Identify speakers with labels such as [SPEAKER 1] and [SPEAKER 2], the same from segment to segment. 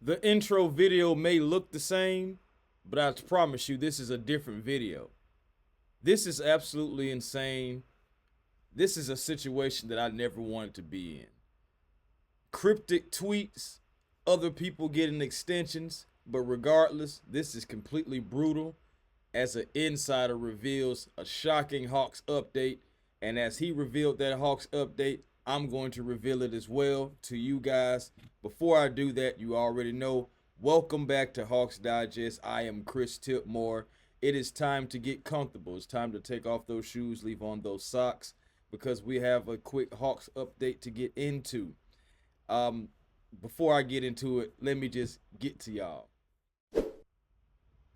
[SPEAKER 1] The intro video may look the same, but I promise you this is a different video. This is absolutely insane. This is a situation that I never wanted to be in. Cryptic tweets, other people getting extensions, but regardless, this is completely brutal as an insider reveals a shocking Hawks update. And as he revealed that Hawks update, I'm going to reveal it as well to you guys. Before I do that, you already know, welcome back to Hawks Digest. I am Chris Tipmore. It is time to get comfortable. It's time to take off those shoes, leave on those socks, because we have a quick Hawks update to get into. Before I get into it, let me just get to y'all.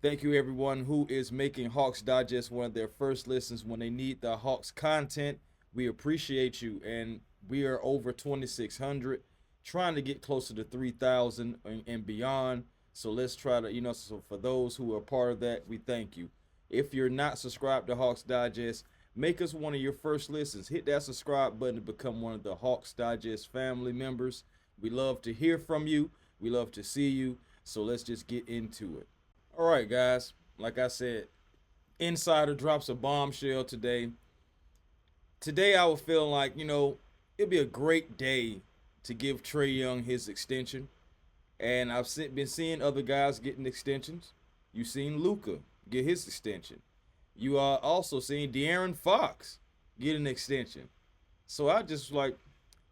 [SPEAKER 1] Thank you everyone who is making Hawks Digest one of their first listens when they need the Hawks content. We appreciate you, and we are over 2,600, trying to get closer to 3,000 and beyond. So let's try to, so for those who are part of that, we thank you. If you're not subscribed to Hawks Digest, make us one of your first listens. Hit that subscribe button to become one of the Hawks Digest family members. We love to hear from you. We love to see you. So let's just get into it. All right, guys. Like I said, Insider drops a bombshell today. Today, I would feel like, it'd be a great day to give Trae Young his extension. And I've been seeing other guys getting extensions. You've seen Luka get his extension. You are also seeing De'Aaron Fox get an extension. So I just like,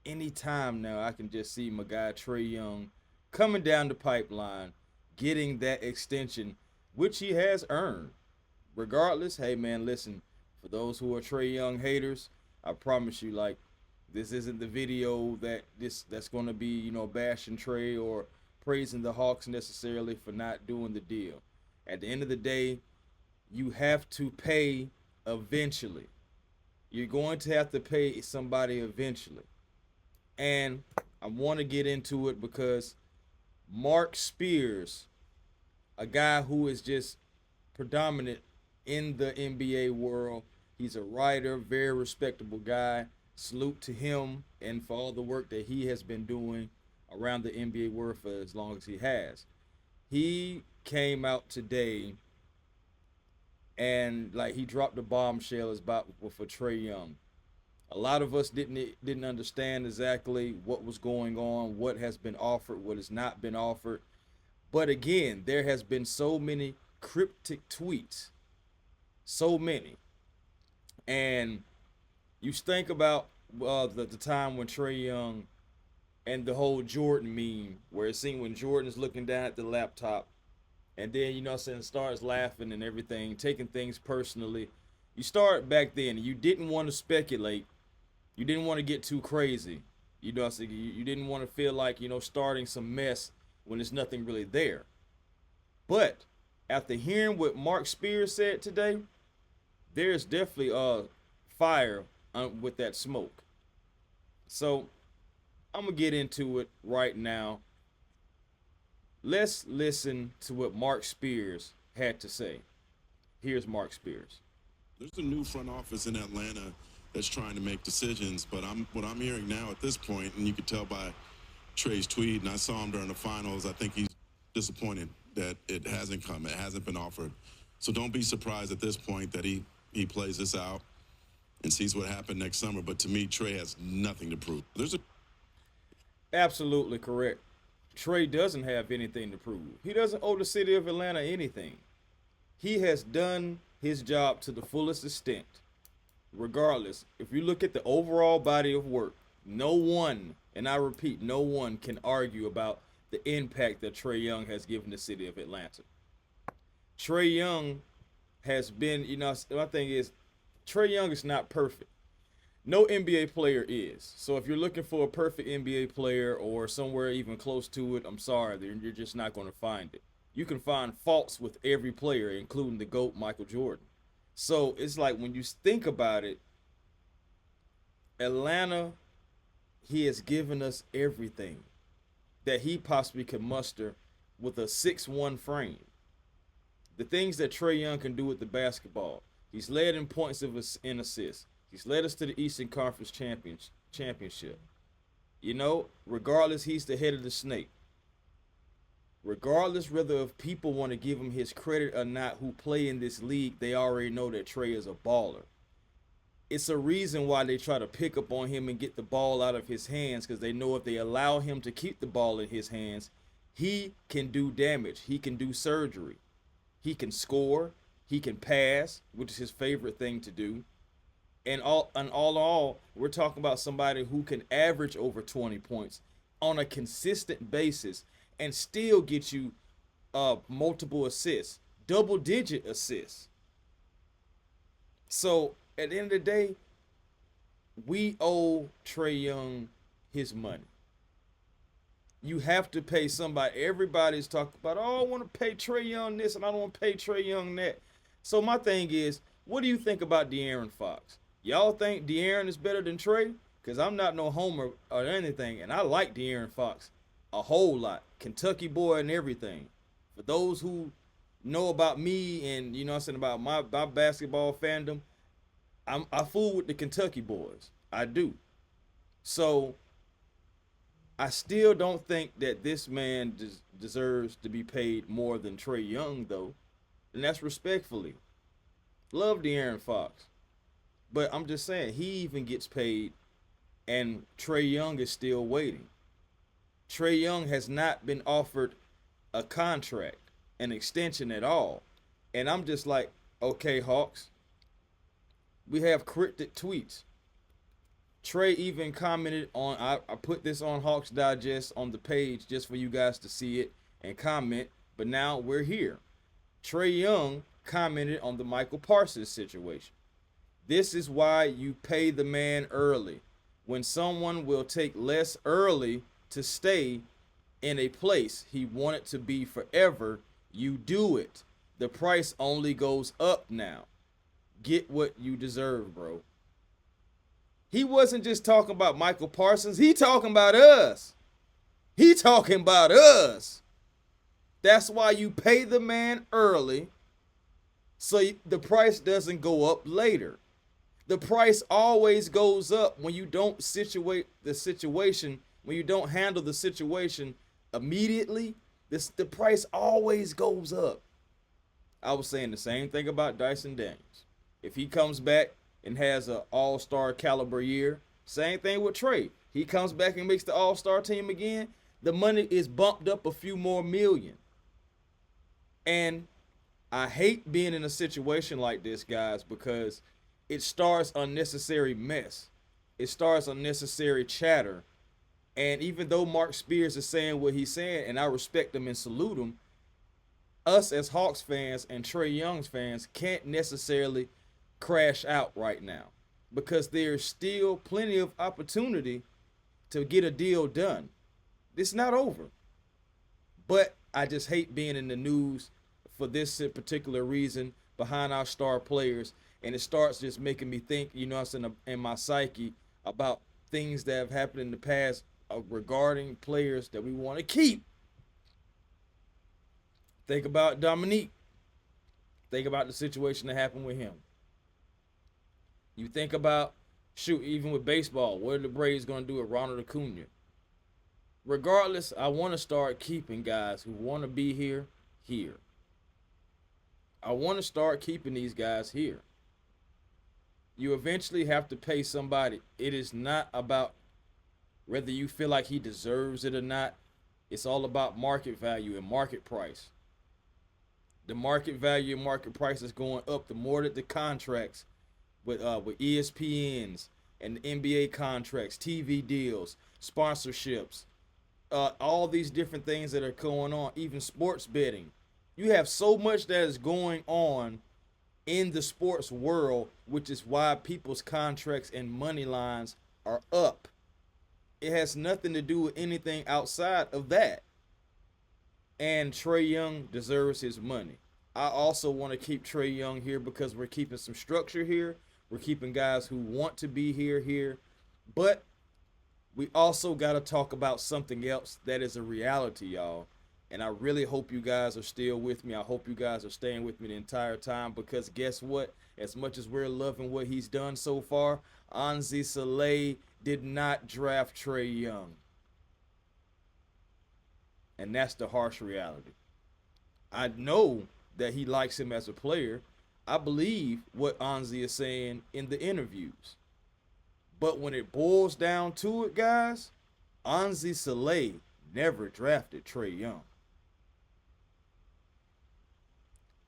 [SPEAKER 1] anytime now I can just see my guy Trae Young coming down the pipeline, getting that extension, which he has earned. Regardless, hey man, listen, for those who are Trae Young haters, I promise you, like, this isn't the video that's gonna be, bashing Trae or praising the Hawks necessarily for not doing the deal. At the end of the day, you have to pay eventually. You're going to have to pay somebody eventually. And I want to get into it because Mark Spears, a guy who is just predominant in the NBA world, he's a writer, very respectable guy. Salute to him and for all the work that he has been doing around the NBA world for as long as he has. He came out today and like he dropped a bombshell about for Trae Young. A lot of us didn't understand exactly what was going on, what has been offered, what has not been offered. But again, there has been so many cryptic tweets, so many, and you think about the time when Trae Young and the whole Jordan meme, where it seemed when Jordan's looking down at the laptop, and then starts laughing and everything, taking things personally. You start back then, you didn't want to speculate, you didn't want to get too crazy, you didn't want to feel like starting some mess when there's nothing really there. But after hearing what Mark Spears said today, there's definitely fire with that smoke. So I'm gonna get into it right now. Let's listen to what Mark Spears had to say. Here's Mark Spears.
[SPEAKER 2] There's a new front office in Atlanta that's trying to make decisions, but what I'm hearing now at this point, and you can tell by Trae's tweet, and I saw him during the finals, I think he's disappointed that it hasn't come, it hasn't been offered. So don't be surprised at this point that he plays this out and sees what happened next summer. But to me, Trae has nothing to prove.
[SPEAKER 1] Absolutely correct. Trae doesn't have anything to prove. He doesn't owe the city of Atlanta anything. He has done his job to the fullest extent. Regardless, if you look at the overall body of work, no one, and I repeat, no one can argue about the impact that Trae Young has given the city of Atlanta. Trae Young has been, my thing is, Trae Young is not perfect. No NBA player is. So if you're looking for a perfect NBA player or somewhere even close to it, I'm sorry, you're just not going to find it. You can find faults with every player, including the GOAT, Michael Jordan. So it's like when you think about it, Atlanta, he has given us everything that he possibly could muster with a 6'1" frame. The things that Trae Young can do with the basketball. He's led in points and assists. He's led us to the Eastern Conference Championship. Regardless, he's the head of the snake. regardless whether if people want to give him his credit or not who play in this league, they already know that Trae is a baller. It's a reason why they try to pick up on him and get the ball out of his hands, because they know if they allow him to keep the ball in his hands, he can do damage. He can do surgery. He can score. He can pass, which is his favorite thing to do. And all in all, we're talking about somebody who can average over 20 points on a consistent basis and still get you multiple assists, double-digit assists. So at the end of the day, we owe Trae Young his money. You have to pay somebody. Everybody's talking about, oh, I want to pay Trae Young this and I don't want to pay Trae Young that. So my thing is, what do you think about De'Aaron Fox? Y'all think De'Aaron is better than Trae? Because I'm not no homer or anything, and I like De'Aaron Fox a whole lot. Kentucky boy and everything. For those who know about me and, you know what I'm saying, about my basketball fandom, I fool with the Kentucky boys. I do. So I still don't think that this man deserves to be paid more than Trae Young, though. And that's respectfully. Love De'Aaron Fox. But I'm just saying, he even gets paid, and Trae Young is still waiting. Trae Young has not been offered a contract, an extension at all. And I'm just like, okay, Hawks, we have cryptic tweets. Trae even commented on, I put this on Hawks Digest on the page just for you guys to see it and comment, but now we're here. Trae Young commented on the Michael Parsons situation. This is why you pay the man early. When someone will take less early to stay in a place he wanted to be forever, you do it. The price only goes up now. Get what you deserve, bro. He wasn't just talking about Michael Parsons. He talking about us. He talking about us. That's why you pay the man early so the price doesn't go up later. The price always goes up when you don't situate the situation, when you don't handle the situation immediately. The price always goes up. I was saying the same thing about Dyson Daniels. If he comes back and has an all-star caliber year, same thing with Trae. He comes back and makes the all-star team again, the money is bumped up a few more million. And I hate being in a situation like this, guys, because it starts unnecessary mess. It starts unnecessary chatter. And even though Mark Spears is saying what he's saying, and I respect him and salute him, us as Hawks fans and Trae Young's fans can't necessarily crash out right now, because there's still plenty of opportunity to get a deal done. It's not over. But I just hate being in the news for this particular reason behind our star players. And it starts just making me think, you know, I'm saying, in my psyche about things that have happened in the past regarding players that we want to keep. Think about Dominique. Think about the situation that happened with him. You think about, shoot, even with baseball, what are the Braves going to do with Ronald Acuna? Regardless, I want to start keeping guys who want to be here. I want to start keeping these guys here. You eventually have to pay somebody. It is not about whether you feel like he deserves it or not. It's all about market value and market price. The market value and market price is going up the more that the contracts with ESPNs and the NBA contracts, TV deals, sponsorships, all these different things that are going on, even sports betting. You have so much that is going on in the sports world, which is why people's contracts and money lines are up. It has nothing to do with anything outside of that. And Trae Young deserves his money. I also want to keep Trae Young here because we're keeping some structure here. We're keeping guys who want to be here. But we also got to talk about something else that is a reality, y'all. And I really hope you guys are still with me. I hope you guys are staying with me the entire time, because guess what? As much as we're loving what he's done so far, Onsi Saleh did not draft Trae Young. And that's the harsh reality. I know that he likes him as a player. I believe what Onsi is saying in the interviews. But when it boils down to it, guys, Onsi Saleh never drafted Trae Young.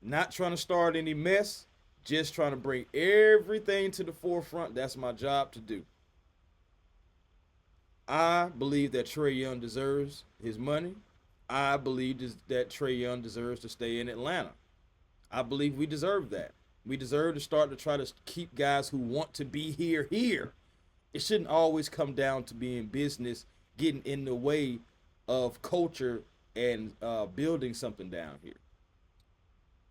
[SPEAKER 1] Not trying to start any mess, just trying to bring everything to the forefront. That's my job to do. I believe that Trae Young deserves his money. I believe that Trae Young deserves to stay in Atlanta. I believe we deserve that. We deserve to start to try to keep guys who want to be here here. It shouldn't always come down to being business, getting in the way of culture and building something down here.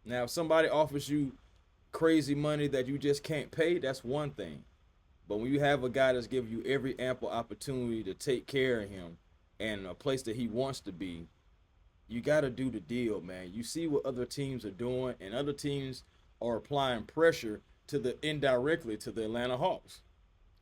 [SPEAKER 1] Now, if somebody offers you crazy money that you just can't pay, that's one thing. But when you have a guy that's giving you every ample opportunity to take care of him and a place that he wants to be, you got to do the deal, man. You see what other teams are doing, and other teams are applying pressure to the indirectly to the Atlanta Hawks.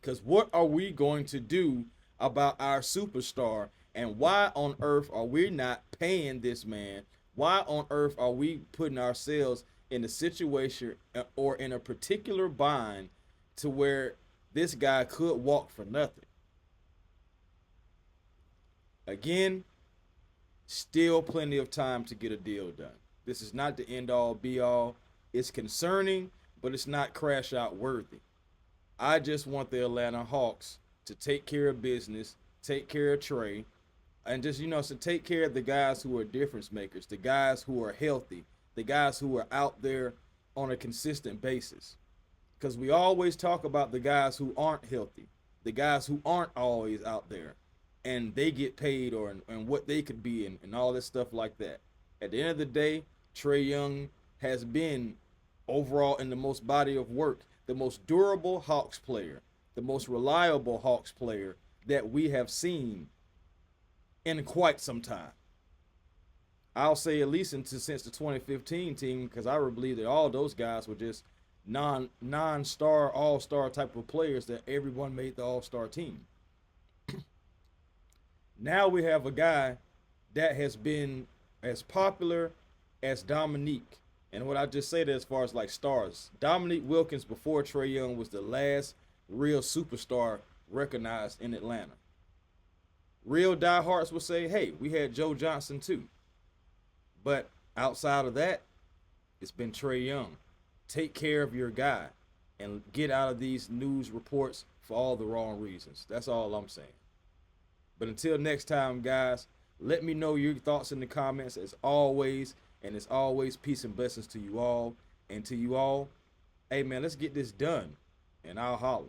[SPEAKER 1] Because what are we going to do about our superstar, and why on earth are we not paying this man? Why on earth are we putting ourselves in a situation or in a particular bind to where this guy could walk for nothing? Again, still plenty of time to get a deal done. This is not the end all be all. It's concerning, but it's not crash out worthy. I just want the Atlanta Hawks to take care of business, take care of Trae, and just, so take care of the guys who are difference makers, the guys who are healthy, the guys who are out there on a consistent basis. Because we always talk about the guys who aren't healthy, the guys who aren't always out there, and they get paid and what they could be and all this stuff like that. At the end of the day, Trae Young has been overall in the most body of work, the most durable Hawks player, the most reliable Hawks player that we have seen in quite some time. I'll say at least since the 2015 team, because I would believe that all those guys were just non-star, all-star type of players that everyone made the all-star team. Now we have a guy that has been as popular as Dominique. And what I just say that as far as like stars, Dominique Wilkins before Trae Young was the last real superstar recognized in Atlanta. Real diehards will say, hey, we had Joe Johnson too. But outside of that, it's been Trae Young. Take care of your guy and get out of these news reports for all the wrong reasons. That's all I'm saying. But until next time, guys, let me know your thoughts in the comments as always. And as always, peace and blessings to you all. And to you all, hey, man, let's get this done. And I'll holler.